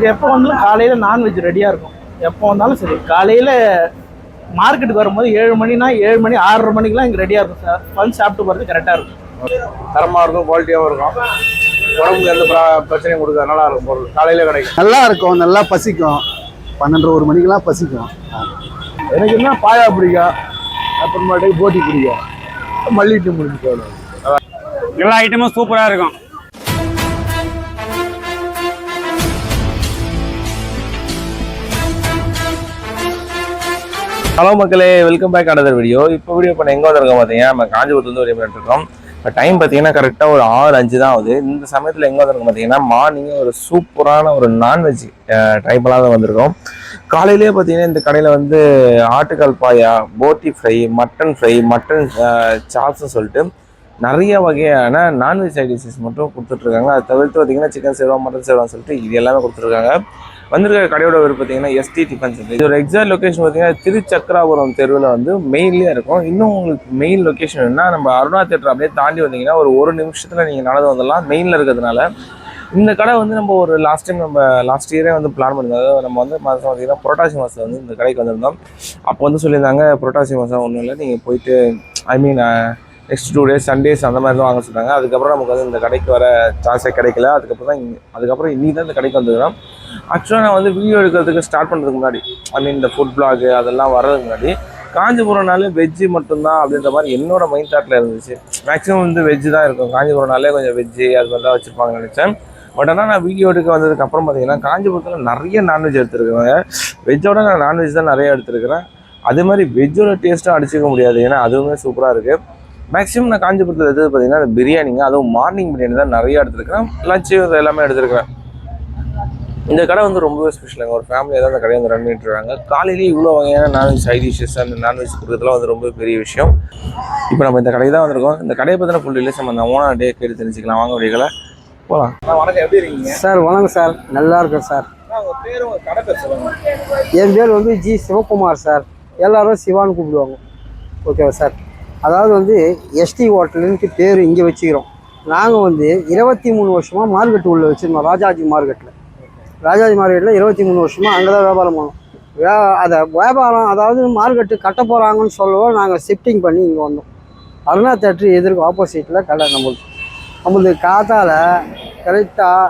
இங்கே எப்போ வந்தாலும் காலையில் நான்வெஜ் ரெடியாக இருக்கும். எப்போ வந்தாலும் சரி, காலையில் மார்க்கெட்டுக்கு வரும்போது 7 மணினா 7 மணி 6:30 மணிக்கெலாம் இங்கே ரெடியாக இருக்கும் சார். வந்து சாப்பிட்டு போகிறது கரெக்டாக இருக்கும். தரமாக இருக்கும், குவாலிட்டியாகவும் இருக்கும். உடம்புக்கு எந்த பிரச்சனையும் கொடுக்காது, நல்லா இருக்கும் பொருள். காலையில் கிடைக்கும், நல்லா இருக்கும், நல்லா பசிக்கும். 12-1 மணிக்கெல்லாம் பசிக்கும். எனக்கு என்ன பாயா பிடிக்கும், அப்புறமாட்டுக்கு போட்டி பிடிக்கும், மல்லிட்டு முடிஞ்சு. எல்லா ஐட்டமும் சூப்பராக இருக்கும். ஹலோ மக்களே, வெல்கம் பேக் அனதர் வீடியோ. இப்போ வீடியோ பண்ண எங்கே வந்திருக்கோம் பார்த்தீங்கன்னா, நம்ம காஞ்சிபுரத்துலேருந்து வீடியோ பண்ணிட்டுருக்கோம். இப்போ டைம் பார்த்தீங்கன்னா கரெக்டாக ஒரு 6:05 தான் ஆகுது. இந்த சமயத்தில் எங்கே வந்திருக்கோம் பார்த்தீங்கன்னா, மார்னிங்கே ஒரு சூப்பரான ஒரு நான்வெஜ் ட்ரைபலாக தான் வந்திருக்கோம். காலையிலேயே பார்த்தீங்கன்னா இந்த கடையில் வந்து ஆட்டுக்கால் பாயா, போட்டி ஃப்ரை, மட்டன் ஃப்ரை, மட்டன் சாப்ஸ்ன்னு சொல்லிட்டு நிறைய வகையான நான்வெஜ் ஐடிஷஸ் மட்டும் கொடுத்துட்ருக்காங்க. அதை தவிர்த்து பார்த்தீங்கன்னா சிக்கன் சேவா, மட்டன் சேவான்னு சொல்லிட்டு இது எல்லாமே கொடுத்துருக்காங்க. வந்திருக்க கடையோட பேர் பார்த்தீங்கன்னா எஸ்டி டிஃபன் சென்டர். இதோட எக்ஸாக்ட் லொக்கேஷன் பார்த்தீங்கன்னா திருச்சக்கராபுரம் தெருவில் வந்து மெயின்லேயே இருக்கும். இன்னும் உங்களுக்கு மெயின் லொக்கேஷன் என்ன, நம்ம அருணா தேட்டர் அப்படியே தாண்டி வந்தீங்கன்னா ஒரு நிமிஷத்தில் நீங்கள் நடந்து வந்துடலாம். மெயினில் இருக்கிறதுனால இந்த கடை வந்து நம்ம ஒரு லாஸ்ட் இயரே வந்து பிளான் பண்ணியிருந்தோம். நம்ம வந்து மாதம் பார்த்தீங்கன்னா புரட்டாசி மாதம் வந்து இந்த கடைக்கு வந்திருந்தோம். அப்போ வந்து சொல்லியிருந்தாங்க புரட்டாசி மாதம் ஒன்றும் இல்லை, நீங்கள் போயிட்டு நெக்ஸ்ட் 2 days சண்டேஸ் அந்த மாதிரி தான் வாங்க சொன்னாங்க. அதுக்கப்புறம் நமக்கு வந்து இந்த கடைக்கு வர சான்ஸே கிடைக்கல. அதுக்கப்புறம் இன்னி தான் இந்த கடைக்கு வந்துருக்கோம். ஆக்சுவலாக நான் வந்து வீடியோ எடுக்கிறதுக்கு ஸ்டார்ட் பண்ணுறதுக்கு முன்னாடி இந்த ஃபுட் பிளாக் அதெல்லாம் வர்றதுக்கு முன்னாடி காஞ்சிபுரம்னாலே வெஜ்ஜு மட்டும்தான் அப்படின்ற மாதிரி என்னோட மைண்ட் தாட்டில் இருந்துச்சு. மேக்ஸிமம் வந்து வெஜ்ஜு தான் இருக்கும், காஞ்சிபுரம்னாலே கொஞ்சம் வெஜ்ஜு அது மாதிரி தான் வச்சுருப்பாங்கன்னு நினச்சேன். பட் ஆனால் நான் வீடியோ எடுக்க வந்ததுக்கப்புறம் பார்த்தீங்கன்னா காஞ்சிபுரத்தில் நிறைய நான்வெஜ் எடுத்துருக்காங்க. வெஜ்ஜோட நான் நான்வெஜ் தான் நிறைய எடுத்துருக்கிறேன். அதே மாதிரி வெஜ்ஜோட டேஸ்ட்டும் அடிச்சிக்க முடியாது, ஏன்னா அதுவுமே சூப்பராக இருக்குது. மேக்ஸிமம் நான் காஞ்சிபுரத்தில் எடுத்தது பார்த்தீங்கன்னா பிரியாணிங்க, அதுவும் மார்னிங் பிரியாணி தான் நிறையா எடுத்துருக்கிறேன். லஞ்சு எல்லாமே எடுத்துருக்கிறேன். இந்த கடை வந்து ரொம்பவே ஸ்பெஷலுங்க. ஒரு ஃபேமிலியாக தான் இந்த கடையை வந்து ரன் பண்ணிட்டு இருக்காங்க. காலையிலேயே இவ்வளோ வகையான நான்வெஜ் சைட் டிஷ்ஷஸ் அந்த நான்வெஜ் கொடுக்குறதுலாம் வந்து ரொம்ப பெரிய விஷயம். இப்போ நம்ம இந்த கடைக்கு தான் வந்திருக்கோம். இந்த கடையை பற்றின ஃபுல் டீல்ஸ் நம்ம அந்த ஓனர் டே கேட்டு தெரிஞ்சுக்கலாம். வாங்க வீடியோக்களை போகலாம். வணக்கம், எப்படி இருக்கீங்க சார்? வணக்கம் சார், நல்லா இருக்கேன் சார். உங்கள் பேர், உங்கள் கடை பேர் சொல்லுங்கள். என் பேர் வந்து ஜி சிவகுமார் சார். எல்லாரும் சிவான்னு கூப்பிடுவாங்க. ஓகேவா சார்? அதாவது வந்து எஸ்டி ஹோட்டலுன்ட்டு பேர் இங்கே வச்சுக்கிறோம். நாங்கள் வந்து 23 வருஷமாக மார்க்கெட்டு உள்ளே வச்சுருந்தோம். ராஜாஜி மார்க்கெட்டில் 23 வருஷமாக அங்கே தான் வியாபாரம் பண்ணோம். அதை வியாபாரம் அதாவது மார்க்கெட்டு கட்ட போகிறாங்கன்னு சொல்லவும் நாங்கள் ஷிஃப்டிங் பண்ணி இங்கே வந்தோம். அருணா தேட்டர் எதிர்க்கு ஆப்போசிட்டில் கடை நம்மளுக்கு காத்தால் கரெக்டாக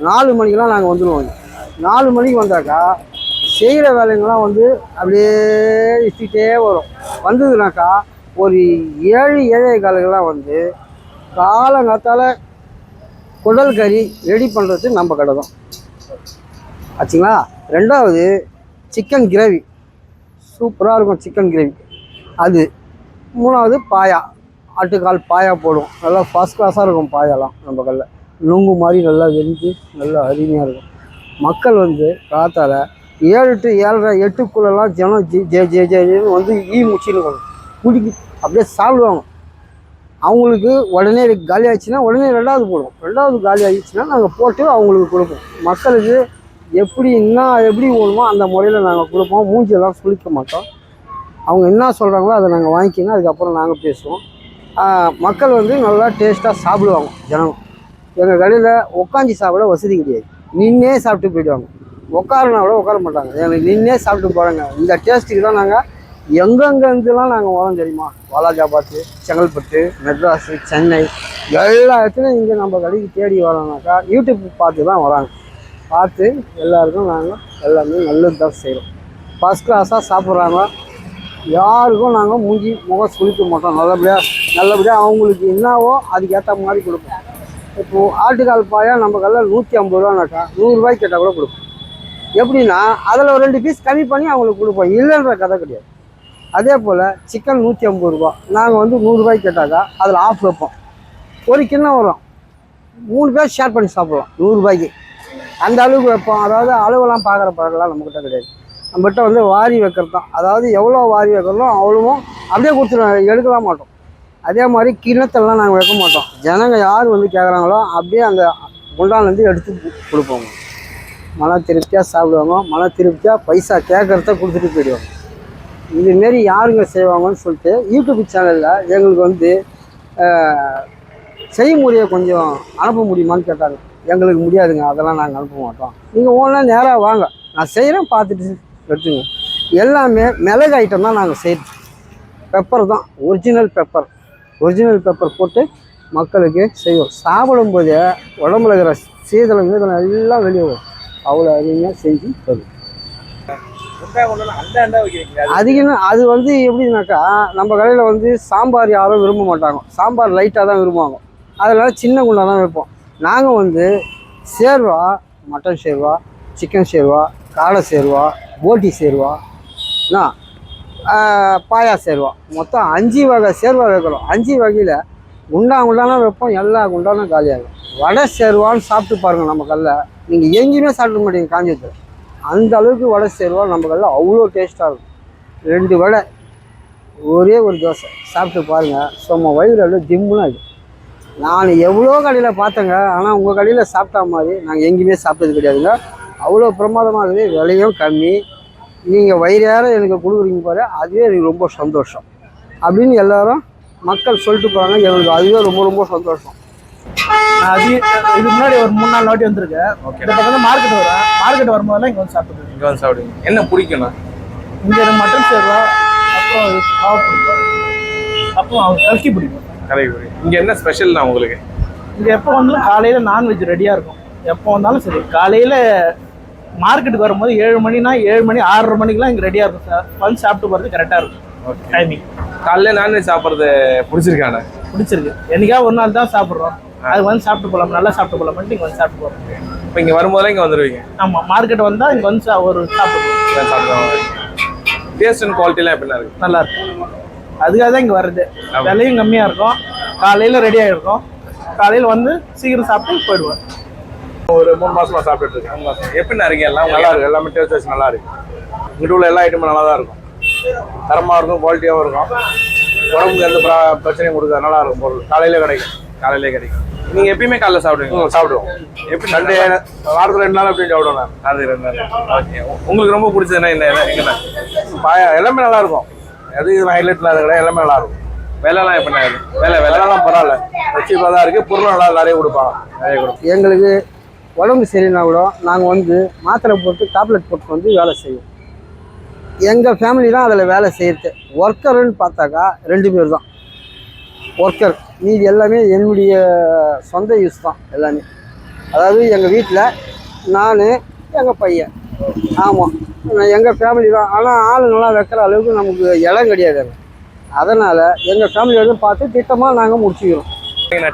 4 மணிக்கெலாம் நாங்கள் வந்துடுவோம். 4 மணிக்கு வந்தாக்கா செய்கிற வேலைங்கள்லாம் வந்து அப்படியே இஷ்டிகிட்டே வரும். வந்ததுனாக்கா ஒரு 7-7:15 வந்து காலங்காத்தால் குடல் கறி ரெடி பண்ணுறது நம்ம கடை தான் ஆச்சுங்களா. 2வது சிக்கன் கிரேவி சூப்பராக இருக்கும், சிக்கன் கிரேவி அது. 3வது பாயா, ஆட்டுக்கால் பாயா போடும், நல்லா ஃபஸ்ட் கிளாஸாக இருக்கும். பாயாலாம் நம்ம கல்ல நுங்கு மாதிரி நல்லா வெந்து நல்லா அருமையாக இருக்கும். மக்கள் வந்து காத்தால் 7 to 7:30 8க்குள்ளெல்லாம் ஜனம் ஜேன்னு வந்து முடிச்சுன்னு குடிக்கி அப்படியே சாப்பிடுவாங்க. அவங்களுக்கு உடனே காலி ஆகிடுச்சுன்னா உடனே 2வது போடுவோம். 2வது காலி ஆகிடுச்சுன்னா நாங்கள் போட்டு அவங்களுக்கு கொடுப்போம். மக்களுக்கு எப்படி வேணுமோ அந்த முறையில் நாங்கள் கொடுப்போம். மூஞ்சியெல்லாம் சுளிக்க மாட்டோம். அவங்க என்ன சொல்கிறாங்களோ அதை நாங்கள் வாங்கிக்கிங்க, அதுக்கப்புறம் நாங்கள் பேசுவோம். மக்கள் வந்து நல்லா டேஸ்ட்டாக சாப்பிடுவாங்க. ஜனம் எங்கள் கடையில் உட்காந்து சாப்பிட வசதி கிடையாது, நின்னே சாப்பிட்டு போயிடுவாங்க. உட்காரனா கூட உட்கார மாட்டாங்க, எங்களுக்கு நின்னே சாப்பிட்டு போகிறாங்க. இந்த டேஸ்ட்டுக்கு தான் நாங்கள் எங்கெங்கேருந்துலாம் நாங்கள் வரோம் தெரியுமா. வாலாஜாபாத்து, செங்கல்பட்டு, மெட்ராஸு, சென்னை எல்லா இடத்துலையும் இங்கே நம்ம கடைக்கு தேடி வரோம்னாக்கா யூடியூப் பார்த்து தான் வராங்க. பார்த்து எல்லாருக்கும் நாங்கள் எல்லாமே நல்லது தான் செய்கிறோம். ஃபஸ்ட் கிளாஸாக சாப்பிட்றாங்க. யாருக்கும் நாங்கள் முகம் சுளிக்க மாட்டோம். நல்லபடியாக அவங்களுக்கு என்னவோ அதுக்கேற்ற மாதிரி கொடுப்போம். இப்போது ஆட்டுக்கால் பாயா நம்ம கல்ல 150 ரூபானாக்கா 100 ரூபாய்க்கு கேட்டால் கூட கொடுப்போம். எப்படின்னா அதில் ஒரு 2 பீஸ் கம்மி பண்ணி அவங்களுக்கு கொடுப்போம், இல்லைன்ற கதை கிடையாது. அதே போல் சிக்கன் 150 ரூபா, நாங்கள் வந்து 100 ரூபாய்க்கு கேட்டாக்கா அதில் ஆஃப் வைப்போம். ஒரு கிண்ணம் வரும், 3 பேர் ஷேர் பண்ணி சாப்பிட்லாம் 100 ரூபாய்க்கு. அந்த அளவுக்கு வைப்போம். அதாவது அளவுலாம் பார்க்குற பழக்கெல்லாம் நம்மக்கிட்ட கிடையாது. நம்மகிட்ட வந்து வாரி வைக்கிறது தான். அதாவது எவ்வளோ வாரி வைக்கிறதோ அவ்வளோவும் அப்படியே கொடுத்துருவோம், எடுக்கலாம் மாட்டோம். அதே மாதிரி கிண்ணத்தெல்லாம் நாங்கள் வைக்க மாட்டோம். ஜனங்க யார் வந்து கேட்குறாங்களோ அப்படியே அந்த குண்டான்லேருந்து எடுத்து கொடுப்போங்க. மன திருப்தியாக சாப்பிடுவாங்க, மன திருப்தியாக பைசா கேட்குறத கொடுத்துட்டு போயிடுவாங்க. இதுமாரி யாருங்க செய்வாங்கன்னு சொல்லிட்டு யூடியூப் சேனலில் எங்களுக்கு வந்து செய்முறையை கொஞ்சம் அனுப்ப முடியுமான்னு கேட்டாங்க. எங்களுக்கு முடியாதுங்க, அதெல்லாம் நாங்கள் அனுப்ப மாட்டோம், நீங்கள் ஓனாக நேராக வாங்க, நான் செய்கிறேன், பார்த்துட்டு எடுத்துங்க. எல்லாமே மிளகு ஐட்டம் தான் நாங்கள் செய்கிறோம். பெப்பர் தான், ஒரிஜினல் பெப்பர் போட்டு மக்களுக்கு செய்வோம். சாப்பிடும்போதே உடம்புல இருக்கிற சீதளம் எல்லாம் வெளியே வரும். அவ்வளோ அருமையாக செஞ்சு தரும். அதிகம் அது வந்து எப்படின்னாக்கா, நம்ம கடையில் வந்து சாம்பார் யாரும் விரும்ப மாட்டாங்க, சாம்பார் லைட்டாக தான் விரும்புவாங்க. அதனால் சின்ன குண்டா தான் வைப்போம். நாங்கள் வந்து சேர்வா, மட்டன் சேர்வா, சிக்கன் சேர்வா, காடை சேர்வா, போட்டி சேர்வா, பாயா சேர்வா, மொத்தம் 5 வகை சேர்வா வைக்கிறோம். 5 வகையில் குண்டான வைப்போம், எல்லா குண்டானும் காலியாகும். வடை சேர்வான்னு சாப்பிட்டு பாருங்கள் நம்ம கல்லில், நீங்கள் எங்கேயுமே சாப்பிட மாட்டீங்க காஞ்சிபுரத்தில். அந்த அளவுக்கு வடை சேர்வா நம்ம கல்லில் அவ்வளோ டேஸ்ட்டாக இருக்கும். 2 வடை, ஒரே ஒரு தோசை சாப்பிட்டு பாருங்கள், சும்மா வயிறு எவ்வளோ ஜிம்முன்னு இருக்குது. நான் எவ்வளோ கடையில் பார்த்தேங்க, ஆனால் உங்கள் கடையில் சாப்பிட்டா மாதிரி நாங்கள் எங்கேயுமே சாப்பிட்டது கிடையாதுங்க. அவ்வளோ பிரமாதமாக இருக்குது, விலையும் கம்மி, நீங்கள் வயிறார எனக்கு கொடுக்குறீங்க பாரு, அதுவே எனக்கு ரொம்ப சந்தோஷம் அப்படின்னு எல்லாரும் மக்கள் சொல்லிட்டு போகிறாங்க. எங்களுக்கு அதுவே ரொம்ப ரொம்ப சந்தோஷம். அது இதுக்கு முன்னாடி ஒரு 3-4 வாட்டி வந்திருக்கேன். இந்த பக்கம் மார்க்கெட் வரேன், மார்க்கெட் வரும்போதெல்லாம் இங்கே வந்து சாப்பிடுவேன். இங்கே வந்து சாப்பிடுவீங்க. என்ன பிடிக்கும்ண்ணா? இங்கே எனக்கு மட்டன் சேர்வா, அப்புறம் பாவ பிடிக்கும், அப்புறம் கல்கி பிடிக்கும். இங்கே என்ன ஸ்பெஷல்ண்ணா உங்களுக்கு? இங்கே எப்போ வந்தாலும் காலையில் நான்வெஜ் ரெடியாக இருக்கும். எப்போ வந்தாலும் சரி, காலையில் மார்க்கெட்டுக்கு வரும்போது 7 மணினா 7 மணி 6:30 மணிக்கெலாம் இங்கே ரெடியாக இருக்கும் சார். வந்து சாப்பிட்டு போகிறது கரெக்டாக இருக்கும். டைமிங் காலையில் நான்வெஜ் சாப்பிட்றது பிடிச்சிருக்காண்ணா? பிடிச்சிருக்கு. என்னைக்காவது ஒரு நாள் தான் சாப்பிட்றோம், அது வந்து சாப்பிட்டு போகலாம், நல்லா சாப்பிட்டு போகலாம்ட்டு இங்கே வந்து சாப்பிட்டு போகிறோம். இப்போ இங்கே வரும்போதெல்லாம் இங்கே வந்துடுவீங்க? ஆமாம், மார்க்கெட் வந்தால் இங்கே வந்து ஒரு சாப்பிடுவோம். டேஸ்ட் அண்ட் குவாலிட்டிலாம் எப்படின்னா இருக்குது? நல்லா இருக்கும். அதுக்காக தான் இங்கே வருது. விலையும் கம்மியாக இருக்கும், காலையில் ரெடி ஆகிருக்கும், காலையில் வந்து சீக்கிரம் சாப்பிட்டு போயிடுவேன். ஒரு 3 மாசமா சாப்பிட்டுட்டு இருக்கேன். 3 மாதம். எப்படின்னா இருக்கு? எல்லாம் நல்லா இருக்கு, எல்லாமே டேஸ்ட் வைஸ் நல்லா இருக்கு. இங்கிட்ட உள்ள எல்லா ஐட்டமும் நல்லா தான் இருக்கும், தரமாக இருக்கும், குவாலிட்டியாகவும் இருக்கும், உடம்புக்கு எந்த பிரச்சனையும் கொடுக்காது, நல்லா இருக்கும் பொருள். காலையிலே கிடைக்கும். நீங்கள் எப்பயுமே காலைல சாப்பிடுவீங்க? சாப்பிடுவோம். எப்படி? சண்டே வாரத்தில் 2 நாள் அப்படி சாப்பிடுவோம் நான். அது 2 நாள். ஓகே. உங்களுக்கு ரொம்ப பிடிச்சதுன்னா எங்கண்ணா? பாயா எல்லாமே நல்லா இருக்கும், எது இது ஹைலைட் இல்லாத கடை, எல்லாமே நல்லா இருக்கும். விலைலாம் எப்படின்னா இருக்குது? விலைலாம் பரவாயில்ல, சீப்பாக தான் இருக்குது, பொருளும் நல்லா நிறைய கொடுப்பாங்க. எங்களுக்கு உடம்பு சரியில்லைனா கூட நாங்கள் வந்து மாத்திரை போட்டு டேப்லெட் போட்டு வந்து வேலை செய்வோம். எங்கள் ஃபேமிலி தான் அதில் வேலை செய்கிறது. ஒர்க்கருன்னு பார்த்தாக்கா 2 பேர் தான் ஒர்க்கர், மீதி எல்லாமே என்னுடைய சொந்த யூஸ் தான் எல்லாமே. அதாவது எங்கள் வீட்டில் நான், எங்கள் பையன், ஆமாம், எங்கள் ஃபேமிலி தான். ஆனால் ஆளுங்கள்லாம் வைக்கிற அளவுக்கு நமக்கு இடம் கிடையாது. அதனால் எங்கள் ஃபேமிலி வந்து பார்த்து திட்டமாக நாங்கள் முடிச்சுக்கிறோம்.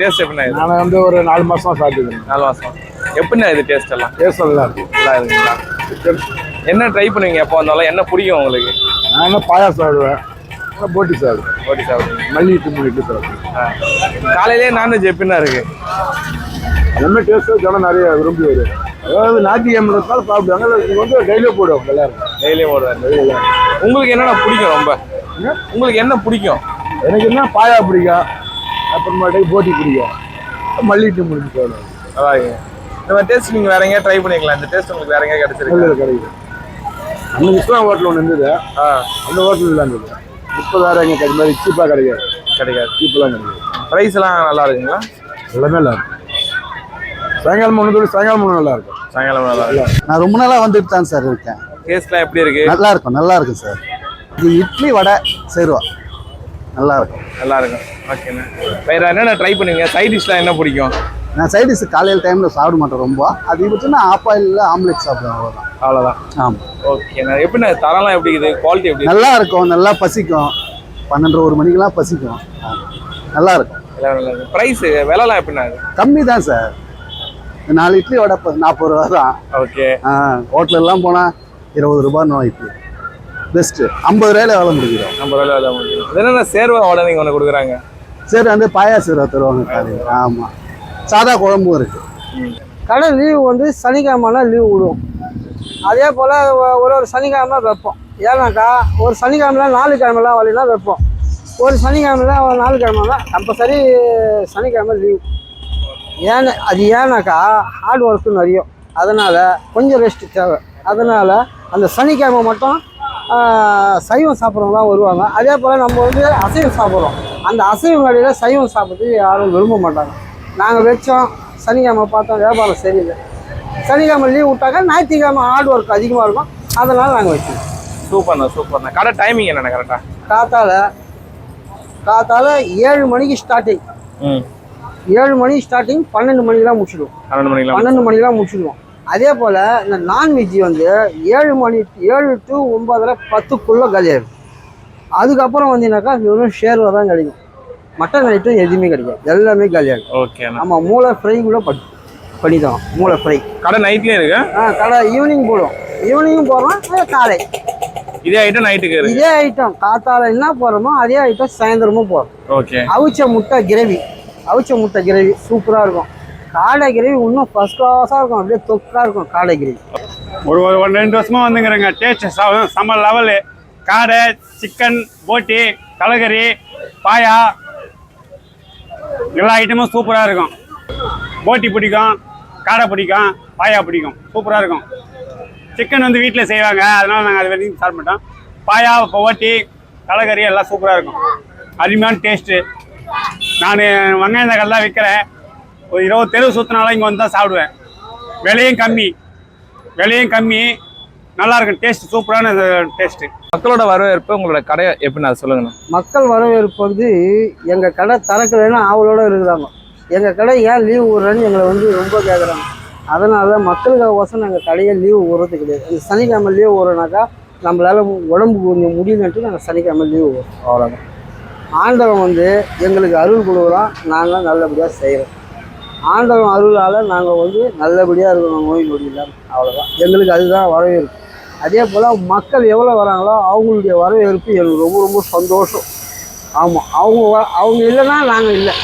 டேஸ்ட் எப்படின்னா? நான் வந்து ஒரு 4 மாசமா சாப்பிட்டுக்கிறேன். 4 மாதம். எப்படின்னா இது டேஸ்ட் எல்லாம்? டேஸ்ட் நல்லா இருக்கும். நல்லா இருக்குங்களா? என்ன ட்ரை பண்ணுவீங்க எப்போ வந்தாலும்? என்ன பிடிக்கும் உங்களுக்கு? நான் என்ன பாயா சாப்பிடுவேன், போட்டி சாப்பிடுவேன், போட்டி சாப்பிடுவீங்க, மல்லி இட்டு சாப்பிடுவேன். காலையிலே நான்வெஜ் எப்படின்னா இருக்கு? எல்லாமே டேஸ்ட்டாக ஜனம் நிறைய விரும்பி வரும். அதாவது ஞாயிற்றுக்கிழமைனால சாப்பிடுவாங்க, இது வந்து டெய்லியும் போடுவாங்க எல்லாரும். டெய்லியும் போடுவாங்க. உங்களுக்கு என்னென்ன பிடிக்கும் ரொம்ப? உங்களுக்கு என்ன பிடிக்கும்? எனக்கு என்ன பாயா பிடிக்கும், அப்புறமேட்டுக்கு போட்டி பிடிக்கும், மல்லி இட்டு சாப்பிடுவேன். அதாங்க. இந்த டேஸ்ட் நீங்கள் வேற எங்கேயா ட்ரை பண்ணிக்கலாம். இந்த டேஸ்ட் உங்களுக்கு வேற எங்கேயா கிடைச்சிருக்கு? கிடைக்குது. நம்ம இஸ்லாம் ஹோட்டல் ஒன்று இருந்தது, அந்த ஹோட்டலில் தான் இருந்தது. இப்போ வேறு எங்கே கிடைக்கும் மாதிரி சீப்பாக கிடைக்காது. சீப்பெல்லாம் கிடைக்காது. ப்ரைஸ் எல்லாம் நல்லா இருக்குங்களா? எல்லாமே நல்லா இருக்கும். சாயங்காலம் நல்லா இருக்கும். சாயங்காலம் நல்லா இருக்கும். நான் ரொம்ப நாளாக வந்துட்டு தான் சார் இருக்கேன். டேஸ்ட்லாம் எப்படி இருக்கு? நல்லா இருக்கும் சார். இது இட்லி வடை சேருவா நல்லா இருக்கும். ஓகேண்ணா. வேற என்னென்ன ட்ரை பண்ணுவீங்க? சைட் டிஷ்லாம் என்ன பிடிக்கும்? நான் சைட் டிஷ் காலையில் டைமில் சாப்பிட மாட்டேன் ரொம்ப. அதிகபட்சம் ஆஃப் ஆயிலில் ஆம்லேட் சாப்பிடுவேன், அவ்வளோதான். ஆமாம். ஓகேண்ணா. எப்படிண்ணா தரம்லாம் எப்படி இருக்குது? குவாலிட்டி எப்படி? நல்லா இருக்கும், நல்லா பசிக்கும். 12-1 மணிக்கெல்லாம் பசிக்கும், நல்லா இருக்கும். ப்ரைஸ் விலைலாம் எப்படின்னா? கம்மி தான் சார். 4 இட்லி வடை 40 ரூபா தான். ஓகே. ஹோட்டலெல்லாம் போனால் 20 ரூபாய் இட்லி பெஸ்ட்டு. 50 ரூபாயில வேலை முடிக்கிறோம். 50 ரூபாயில வேலை முடிக்கிறோம். என்னென்ன சேர்வா வடை நீங்கள் ஒன்று கொடுக்குறாங்க? சரி, வந்து பாயா சேர்வா தருவாங்க காலையில். ஆமாம், சாதா குழம்பும் இருக்குது. கடை லீவு வந்து சனிக்கிழமைனா லீவு விடுவோம். அதே போல் ஒரு சனிக்கிழமை வைப்போம். ஏன்னாக்கா ஒரு சனிக்கிழமைலாம் 4 கிழமெல்லாம் வரலைன்னா வைப்போம். ஒரு சனிக்கிழமைலாம் 4 கிழமெல்லாம் கம்பல்சரி சனிக்கிழமை லீவு. ஏன்னாக்கா ஹார்ட் ஒர்க்கு நிறைய, அதனால் கொஞ்சம் ரெஸ்ட்டு தேவை. அதனால் அந்த சனிக்கிழமை மட்டும் சைவம் சாப்பிட்றவங்க தான் வருவாங்க. அதே போல் நம்ம வந்து அசைவம் சாப்பிட்றோம். அந்த அசைவ கடையில் சைவம் சாப்பிட்றதுக்கு யாரும் விரும்ப மாட்டாங்க. நாங்கள் வச்சோம், சனிக்கிழமை பார்த்தோம் வியாபாரம் சரியில்லை, சனிக்கிழமை லீவ் விட்டாக்கா ஞாயிற்றுக்கிழமை ஹார்ட் ஒர்க் அதிகமாக இருக்கும், அதனால் நாங்கள் வச்சோம். சூப்பர்ண்ணா. கடை டைமிங் என்னண்ணா கரெக்டாக? காத்தால 7 மணிக்கு ஸ்டார்டிங். 7 மணிக்கு ஸ்டார்டிங், 12 மணிக்கெலாம் முடிச்சிடுவோம். 12 மணிக்கெலாம் முடிச்சிடுவோம். அதே போல் இந்த நான்வெஜ் வந்து 7 to 9:30 10க்குள்ளே காலியாகிடும். அதுக்கப்புறம் வந்தீங்கன்னாக்கா வெறும் ஷேர்வா தான் கிடைக்கும். மட்டன் ஐட்டம் எதுவுமே கிடைக்காது, எல்லாமே காலியாகிடும். ஓகே. ஆமாம், மூளை ஃப்ரை கூட பண்ணித்தரோம். மூளை ஃப்ரை கடை நைட்லேயும் இருக்கு. கடை ஈவினிங் போடுவோம், ஈவினிங்கும் போடுறோம், காலை இதே ஐட்டம் நைட்டுக்கு இருக்கு. இதே ஐட்டம் காத்தால என்ன போடுறோமோ அதே ஐட்டம் சாயந்தரமும் போடுறோம். ஓகே. அவிச்ச முட்டை கிரேவி சூப்பராக இருக்கும். காடை கிரேவி இன்னும் ஃபர்ஸ்ட் கிளாஸாக இருக்கும், அப்படியே தொக்காக இருக்கும் காடை கிரேவி. ஒரு 2 வருஷமா வந்துங்கிறேங்க. டேஸ்ட் செம்ம லெவலு. காடை, சிக்கன், போட்டி, தலைக்கறி, பாயா எல்லா ஐட்டமும் சூப்பராக இருக்கும். போட்டி பிடிக்கும், காடை பிடிக்கும், பாயா பிடிக்கும், சூப்பராக இருக்கும். சிக்கன் வந்து வீட்டில் செய்வாங்க, அதனால நாங்கள் அது வரைக்கும் சாப்பிட மாட்டோம். பாயா, போட்டி, தலைக்கறி எல்லாம் சூப்பராக இருக்கும். அருமையான டேஸ்ட்டு. நான் வெங்காயம் தக்காளி தான் விற்கிறேன். ஒரு 20 தெரு சுற்றினாலும் இங்கே வந்து தான் சாப்பிடுவேன். விலையும் கம்மி, நல்லா இருக்கும். டேஸ்ட் சூப்பரான டேஸ்ட்டு. மக்களோட வரவேற்பு உங்களோட கடை எப்படின்னு அதை சொல்லுங்கண்ணா. மக்கள் வரவேற்பு வந்து எங்கள் கடை திறக்கலைன்னா ஆவலோடு இருக்கிறாங்க. எங்கள் கடை ஏன் லீவ் விடுறேன்னு எங்களை வந்து ரொம்ப கேட்குறாங்க. அதனால் மக்களுக்காகோசம் நாங்கள் கடையை லீவு விடுறது கிடையாது. அந்த சனிக்கிழமை லீவு விடுறோனாக்கா நம்மளால் உடம்பு கொஞ்சம் முடியலன்ட்டு நாங்கள் சனிக்கிழமை லீவு விடுறோம், அவ்வளோதான். ஆண்டவன் வந்து எங்களுக்கு அருள் கொடுக்குறோம், நாங்கள் நல்லபடியாக செய்கிறோம். ஆண்டவன் அருளால் நாங்கள் வந்து நல்லபடியாக இருக்கணும், நோய் நொடி இல்லாமல், அவ்வளோதான். எங்களுக்கு அதுதான் வரவேற்பு. அதே போல் மக்கள் எவ்வளோ வராங்களோ அவங்களுடைய வரவேற்பு எனக்கு ரொம்ப ரொம்ப சந்தோஷம். ஆமாம், அவங்க இல்லைன்னா நாங்கள் இல்லை,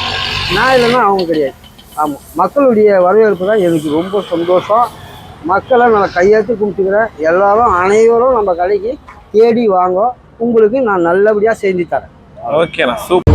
நான் இல்லைன்னா அவங்க கிடையாது. ஆமாம், மக்களுடைய வரவேற்பு தான் எனக்கு ரொம்ப சந்தோஷம். மக்களை நான் கையெழுத்து கும்பிட்டுக்கிறேன். எல்லாரும் அனைவரும் நம்ம கடைக்கு தேடி வாங்க, உங்களுக்கு நான் நல்லபடியாக செஞ்சு தரேன். ஓகேண்ணா, சூப்பர்.